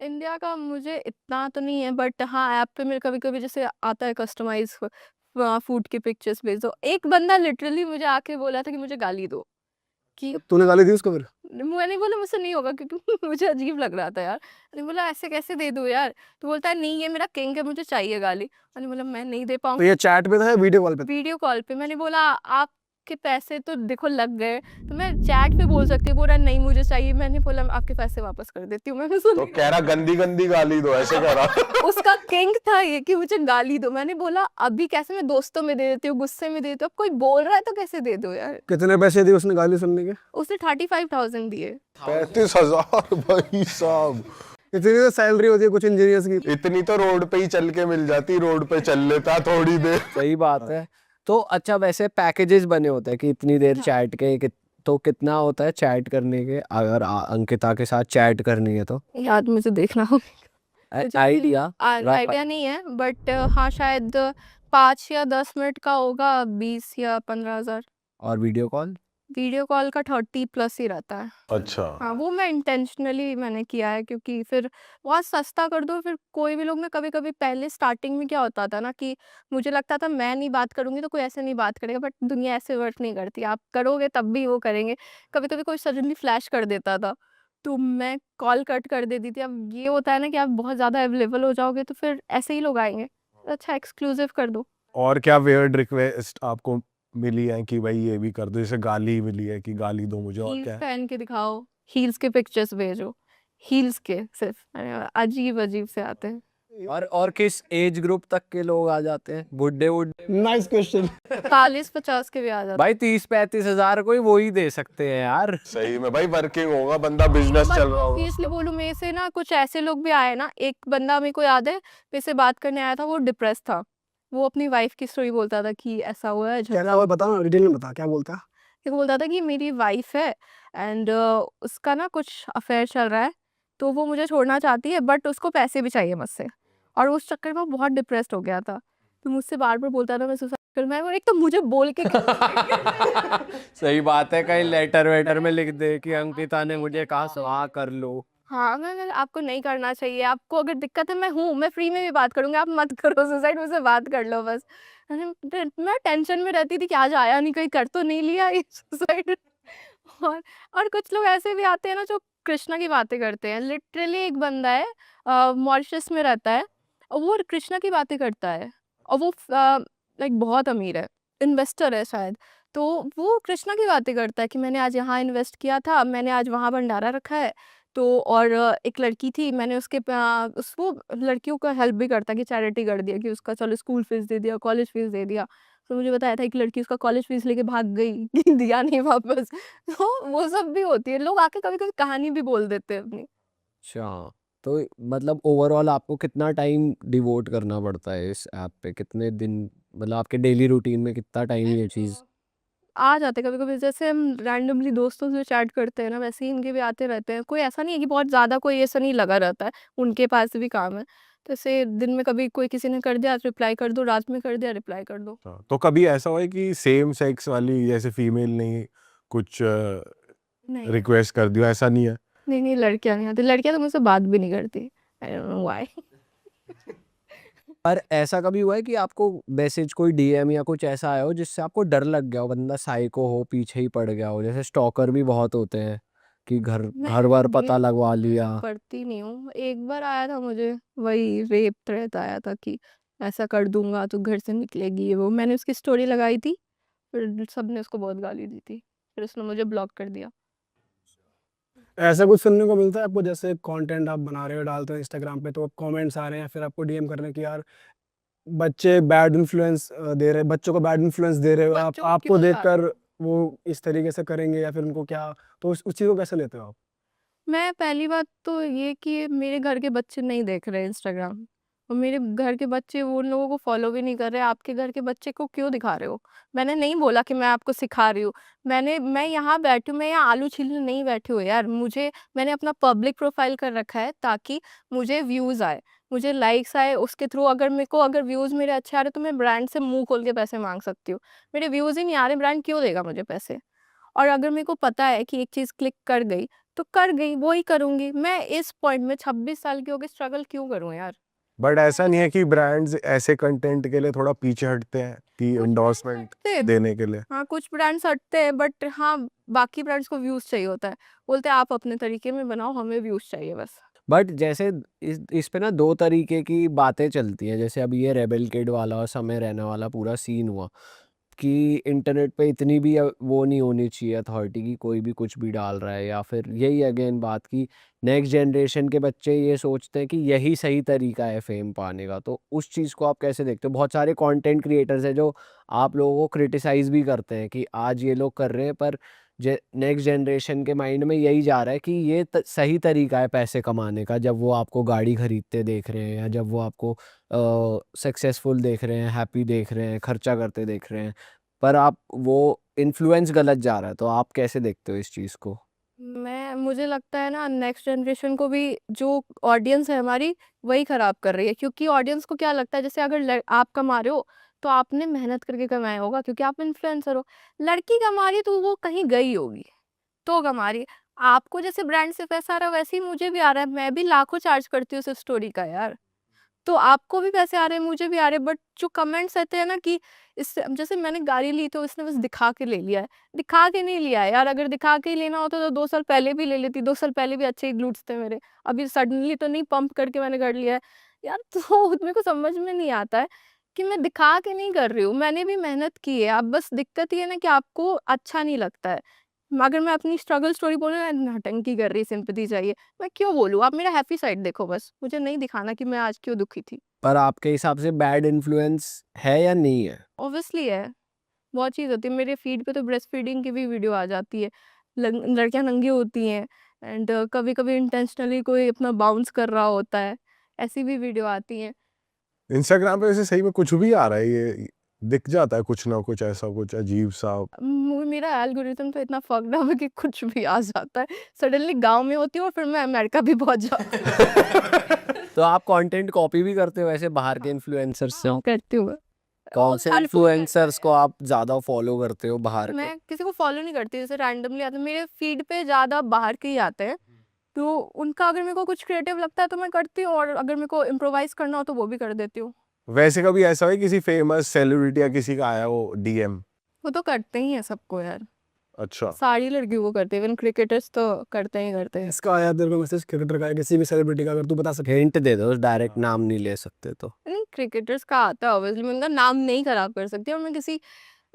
India का मुझे इतना तो नहीं है, बट हाँ, ऐप पे मेरे कभी-कभी जैसे आता है कस्टमाइज़ फूड की पिक्चर्स भेज दो। एक बंदा लिटरली मुझे आके बोला था कि मुझे गाली दो, कि तूने गाली दी उसको फिर? मैंने बोला मुझसे नहीं होगा, क्योंकि मुझे अजीब लग रहा था यार। मैंने बोला ऐसे कैसे दे दूँ यार? तो बोलता है नहीं, ये मेरा किंग है, मुझे चाहिए गाली। मैंने बोला मैं नहीं दे तो पाऊँगा। ये चैट पे था या वीडियो कॉल पे था? वीडियो कॉल पे मैंने बोला आपके पैसे तो देखो लग गए, तो मैं चैट पे बोल सकती हूँ। बोला नहीं मुझे चाहिए। मैंने बोला आपके पैसे वापस कर देती हूँ। मैंने तो सुनी कह रहा गंदी गंदी गाली दो, ऐसे कह रहा। उसका किंग था ये कि मुझे गाली दो। मैंने बोला अभी कैसे, मैं दोस्तों में दे देती हूँ, गुस्से में दे देती हूँ, अब कोई बोल रहा है तो कैसे दे दो यार। कितने पैसे दिए उसने गाली सुनने के? उसने 35,000 दिए। 35,000 भाई साहब। इतनी तो सैलरी होती है कुछ इंजीनियर्स की। इतनी तो रोड पे ही चल के मिल जाती, रोड पे चल लेता थोड़ी देर। सही बात है। तो अच्छा, वैसे पैकेजेस बने होते हैं कि इतनी देर हाँ। चैट के तो कितना होता है चैट करने के, अगर अंकिता के साथ चैट करनी है तो? याद मुझे देखना होगा। मुझे आइडिया आइडिया नहीं है, बट हाँ शायद 5 या 10 मिनट का होगा, 20 या 15,000। और वीडियो कॉल? वीडियो कॉल का 30 प्लस ही रहता है। अच्छा। हाँ, वो मैं इंटेंशनली मैंने किया है, क्योंकि फिर बहुत सस्ता कर दो। फिर कोई भी लोग, मैं कभी-कभी पहले स्टार्टिंग में क्या होता था ना कि मुझे लगता था मैं नहीं बात करूँगी तो कोई ऐसे नहीं बात करेगा, बट दुनिया ऐसे वर्क नहीं करती। आप करोगे तब भी वो करेंगे। कभी-कभी कोई सडनली फ्लैश कर देता था, तो मैं कॉल कट कर देती थी। अब ये होता है ना कि आप बहुत ज़्यादा अवेलेबल हो जाओगे तो फिर ऐसे ही लोग आएँगे। अच्छा एक्सक्लूसिव कर दो। और क्या वियर्ड रिक्वेस्ट आपको मिली है कि भाई ये भी कर दो, जैसे गाली मिली है कि गाली दो मुझे, और हील्स क्या है? पहन के दिखाओ, हील्स के पिक्चर्स भेजो। हील्स के सिर्फ अजीब-अजीब से आते हैं। और किस एज ग्रुप तक के लोग आ जाते हैं? बुड्ढे बुड्ढे? Nice question. 40-50 के भी आ जाते भाई 30-35 हजार कोई वो ही दे सकते हैं यार। सही में भाई, वर्किंग होगा बंदा, हैं। बिजनेस बट चल रहा होगा। ऑब्वियसली बोलूँ, मेरे से ना कुछ ऐसे लोग भी आए ना। एक बंदा मेरे को याद है, मेरे से बात करने आया था, वो डिप्रेस था। वो अपनी वाइफ की स्टोरी बोलता था कि ऐसा हुआ है, क्या झगड़ा हुआ हुआ। बता ना, डिटेल में बता क्या बोलता? वो बोलता था कि मेरी वाइफ है एंड उसका ना कुछ अफेयर चल रहा है, तो वो मुझे छोड़ना चाहती है, बट उसको पैसे भी चाहिए मुझसे। और उस चक्कर में वो बहुत डिप्रेस्ड हो गया था। तो मुझसे बार-बार बोलता था मैं सुसाइड करूँ। मैं बोली एक तो मुझे बोल के सही बात है, कहीं लेटर वेटर में लिख दे कि अंकिता ने मुझे कहा सुहा कर लो। हाँ, मैं आपको नहीं करना चाहिए, आपको अगर दिक्कत है मैं हूँ, मैं फ्री में भी बात करूँगी, आप मत करो सुसाइड, मुझसे बात कर लो बस। मैं टेंशन में रहती थी कि आज आया नहीं, कहीं कर तो नहीं लिया ये सुसाइड। और और कुछ लोग ऐसे भी आते हैं ना जो कृष्णा की बातें करते हैं। लिटरली एक बंदा है, मॉरिशस में रहता है और वो कृष्णा की बातें करता है, और वो लाइक बहुत अमीर है, इन्वेस्टर है शायद। तो वो कृष्णा की बातें करता है कि मैंने आज यहाँ इन्वेस्ट किया था, मैंने आज वहाँ भंडारा रखा है। तो और एक लड़की थी, मैंने उसके वो लड़कियों का हेल्प भी करता है कि चैरिटी कर दिया, कि उसका चलो स्कूल फीस दे दिया, कॉलेज फीस दे दिया। तो मुझे बताया था एक लड़की उसका कॉलेज फीस लेके भाग गई कि दिया नहीं वापस। तो वो सब भी होती है, लोग आके कभी-कभी कहानी भी बोल देते हैं अपनी। अच्छा, तो मतलब ओवरऑल आपको कितना टाइम डिवोट करना पड़ता है इस ऐप पे? कितने दिन, मतलब आपके डेली रूटीन में कितना टाइम ये चीज़? आ जाते हैं कभी-कभी, जैसे हम रैंडमली दोस्तों से चैट करते हैं ना, वैसे ही इनके भी आते रहते हैं। कोई ऐसा नहीं है कि बहुत ज़्यादा कोई ऐसा नहीं लगा रहता है, उनके पास भी काम है। तो ऐसे दिन में कभी कोई किसी ने कर दिया रिप्लाई कर दो, रात में कर दिया रिप्लाई कर दो। हाँ, तो कभी ऐसा हुआ है कि सेम सेक्स वाली, जैसे फीमेल ने कुछ नहीं, रिक्वेस्ट कर दिया, ऐसा नहीं है? नहीं लड़कियाँ नहीं आती, लड़कियाँ तो मुझसे बात भी नहीं करती। I don't know why. पर ऐसा कभी हुआ है कि आपको मैसेज कोई डीएम या कुछ ऐसा आया हो जिससे आपको डर लग गया हो, बंदा साइको हो, पीछे ही पड़ गया हो? जैसे स्टॉकर भी बहुत होते हैं कि घर मैं घर बार ये पता लगवा लिया। पढ़ती नहीं हूँ। एक बार आया था मुझे, वही रेप थ्रेट आया था कि ऐसा कर दूँगा, तू घर से निकलेगी, ये वो। मैंने उसकी स्टोरी लगाई थी, फिर सबने उसको बहुत गाली दी थी। फिर उसने मुझे ब्लॉक कर दिया। ऐसा कुछ सुनने को मिलता है आपको, जैसे कंटेंट आप बना रहे हो डालते हो इंस्टाग्राम पे, तो कमेंट्स आ रहे हैं फिर आपको डीएम कर रहे हैं कि यार बच्चे बैड इन्फ्लुएंस दे रहे, बच्चों को बैड इन्फ्लुएंस दे रहे हो आप, बच्चों को आपको क्यों देखकर वो इस तरीके से करेंगे या फिर उनको क्या, तो उस चीज़ को कैसे लेते हो आप? मैं पहली बात तो ये कि मेरे घर के बच्चे नहीं देख रहे इंस्टाग्राम, और मेरे घर के बच्चे वो उन लोगों को फॉलो भी नहीं कर रहे। आपके घर के बच्चे को क्यों दिखा रहे हो? मैंने नहीं बोला कि मैं आपको सिखा रही हूँ। मैं यहाँ बैठी हूँ, मैं यहाँ आलू छीलने नहीं बैठी हूँ यार। मैंने अपना पब्लिक प्रोफाइल कर रखा है ताकि मुझे व्यूज़ आए, मुझे लाइक्स आए, उसके थ्रू अगर मेरे को अगर व्यूज़ मेरे अच्छे आ रहे तो मैं ब्रांड से मुँह खोल के पैसे माँग सकती हूँ। मेरे व्यूज़ ही नहीं आ रहे, ब्रांड क्यों देगा मुझे पैसे? और अगर मेरे को पता है कि एक चीज़ क्लिक कर गई, तो कर गई, वो ही करूँगी। मैं इस पॉइंट में 26 साल की हो गई, स्ट्रगल क्यों करूँ यार? बट ऐसा नहीं है कि ब्रांड्स ऐसे कंटेंट के लिए थोड़ा पीछे हटते हैं कि कुछ ब्रांड्स एंडोर्समेंट हटते हैं, देने के लिए? हाँ, कुछ ब्रांड्स हटते हैं, बट हाँ, बाकी ब्रांड्स को व्यूज़ चाहिए होता है। बोलते हैं आप अपने तरीके में बनाओ, हमें व्यूज़ चाहिए बस। बट जैसे इस पे ना 2 तरीके की बातें चलती हैं। जैसे अभी ये रेबेल किड वाला और समय रैना वाला पूरा सीन हुआ कि इंटरनेट पे इतनी भी वो नहीं होनी चाहिए अथॉरिटी की कोई भी कुछ भी डाल रहा है, या फिर यही अगेन बात की नेक्स्ट जनरेशन के बच्चे ये सोचते हैं कि यही सही तरीका है फेम पाने का। तो उस चीज़ को आप कैसे देखते हो? बहुत सारे कंटेंट क्रिएटर्स हैं जो आप लोगों को क्रिटिसाइज़ भी करते हैं कि आज ये लोग कर रहे हैं, पर नेक्स्ट जनरेशन के माइंड में यही जा रहा है कि ये सही तरीका है पैसे कमाने का, जब वो आपको गाड़ी खरीदते देख रहे हैं या जब वो आपको सक्सेसफुल देख रहे हैं, हैप्पी देख रहे हैं, खर्चा करते देख रहे हैं, पर आप वो इन्फ्लुएंस गलत जा रहा है। तो आप कैसे देखते हो इस चीज़ को? मुझे लगता है ना, नेक्स्ट जनरेशन को भी जो ऑडियंस है हमारी, वही खराब कर रही है। क्योंकि ऑडियंस को क्या लगता है, जैसे अगर आप कमा रहे हो तो आपने मेहनत करके कमाया होगा, क्योंकि आप इन्फ्लुएंसर हो। लड़की कमा रही है तो वो कहीं गई होगी, तो कमा रही है। आपको जैसे ब्रांड से पैसा आ रहा है, वैसे ही मुझे भी आ रहा है। मैं भी लाखों चार्ज करती हूँ सिर्फ स्टोरी का यार। तो आपको भी पैसे आ रहे हैं, मुझे भी आ रहे हैं, बट जो कमेंट्स रहते हैं ना कि इससे, जैसे मैंने गाड़ी ली तो इसने बस दिखा के ले लिया है। दिखा के नहीं लिया है यार, अगर दिखा के ही लेना होता तो 2 साल पहले भी ले लेती, 2 साल पहले भी अच्छे ही ग्लूट्स थे मेरे। अभी सडनली तो नहीं पंप करके मैंने कर लिया है। यार तो मेरे को समझ में नहीं आता है कि मैं दिखा के नहीं कर रही हूँ, मैंने भी मेहनत की है। अब बस दिक्कत ये है ना कि आपको अच्छा नहीं लगता है। अगर मैं अपनी स्ट्रगल स्टोरी बोलूँ ना, नौटंकी कर रही, सिंपैथी चाहिए, मैं क्यों बोलूँ? आप मेरा हैप्पी साइड देखो बस, मुझे नहीं दिखाना कि मैं आज क्यों दुखी थी। पर आपके हिसाब से बैड इन्फ्लुएंस है या नहीं है? ऑब्वियसली है, बहुत चीज़ होती है। मेरे फीड पे तो ब्रेस्ट फीडिंग की भी वीडियो आ जाती है। लड़कियां नंगी होती हैं, एंड कभी कभी इंटेंशनली कोई अपना बाउंस कर रहा होता है, ऐसी भी वीडियो आती हैं। इंस्टाग्राम पे वैसे सही में कुछ भी आ रहा है, ये दिख जाता है कुछ ना कुछ ऐसा कुछ अजीब सा। मेरा एल्गोरिथम तो इतना फक्ड अप है कि कुछ भी आ जाता है। सडनली गांव में होती हूँ और फिर मैं अमेरिका भी पहुंच जाती हूँ। तो आप कंटेंट कॉपी भी करते हो वैसे बाहर के इन्फ्लुएंसर्स से? करती हूँ मैं। कौन से हर कोई इन्फ्लुएंसर्स करता को आप ज़्यादा फॉलो करते हो बाहर है। के? मैं किसी को फॉलो नहीं करती, जैसे रैंडमली आते हैं मेरे फीड पे, ज़्यादा बाहर के ही आते हैं। तो उनका अगर मेरे को कुछ क्रिएटिव लगता है तो मैं करती हूँ, और अगर मेरे को इम्प्रोवाइज करना हो तो वो भी कर देती हूँ। वैसे कभी ऐसा है किसी फेमस सेलिब्रिटी या किसी का आया हो डीएम? वो तो करते ही हैं सबको यार, अच्छा, सारी लड़कियों को करते हैं, इवन क्रिकेटर्स तो करते ही करते हैं। इसका आया तेरे को मैसेज क्रिकेटर का या किसी भी सेलिब्रिटी का, अगर तू बता सकते? हिंट दे दो, डायरेक्ट नाम नहीं ले सकते तो। नहीं, क्रिकेटर्स का आता है ऑब्वियसली, मैं उनका नाम नहीं खराब कर सकती, और मैं किसी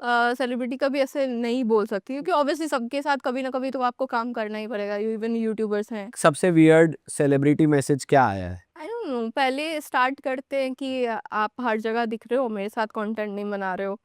सेलिब्रिटी का भी ऐसे नहीं बोल सकती, क्योंकि ऑब्वियसली सबके साथ कभी ना कभी तो आपको काम करना ही पड़ेगा। इवन यूट्यूबर्स हैं। सबसे वियर्ड सेलिब्रिटी मैसेज क्या आया है? आई डोंट नो, पहले स्टार्ट करते हैं कि आप हर जगह दिख रहे हो, मेरे साथ कंटेंट नहीं बना रहे हो।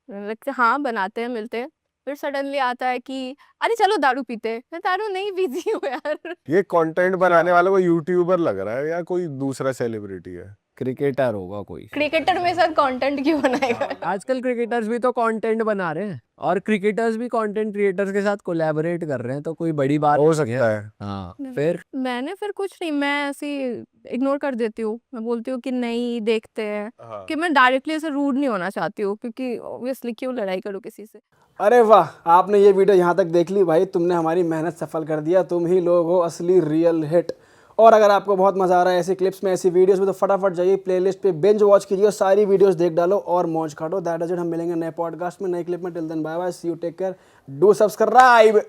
लगता है हाँ बनाते हैं, मिलते हैं। फिर सडनली आता है कि अरे चलो दारू पीते हैं। मैं दारू नहीं पीती हूँ यार। ये कंटेंट बनाने वाला कोई यूट्यूबर लग रहा है या कोई दूसरा सेलिब्रिटी है? क्रिकेटर होगा कोई। क्रिकेटर मेरे साथ कंटेंट क्यों बनाएगा? आजकल क्रिकेटर्स भी तो कंटेंट बना रहे हैं, और क्रिकेटर्स भी कंटेंट क्रिएटर्स के साथ कोलैबोरेट कर रहे हैं, तो कोई बड़ी बात हो नहीं सकता है। हाँ, नहीं, फिर मैंने फिर कुछ नहीं, मैं ऐसे इग्नोर कर देती हूँ। मैं बोलती हूँ कि नहीं देखते हैं, हाँ। कि मैं डायरेक्टली ऐसे रूड नहीं होना चाहती हूँ, क्योंकि ऑब्वियसली क्यों लड़ाई करूँ किसी से। अरे वाह, आपने ये वीडियो यहाँ तक देख ली भाई, तुमने हमारी मेहनत सफल कर दिया। तुम ही लोग हो असली रियल हिट। और अगर आपको बहुत मज़ा आ रहा है ऐसी क्लिप्स में, ऐसी वीडियोस में, तो फटाफट जाइए प्लेलिस्ट पे बिंज वॉच कीजिए और सारी वीडियोस देख डालो और मौज काटो। That is it. हम मिलेंगे नए पॉडकास्ट में, नए क्लिप में। Till then bye bye, see you, take care, do subscribe.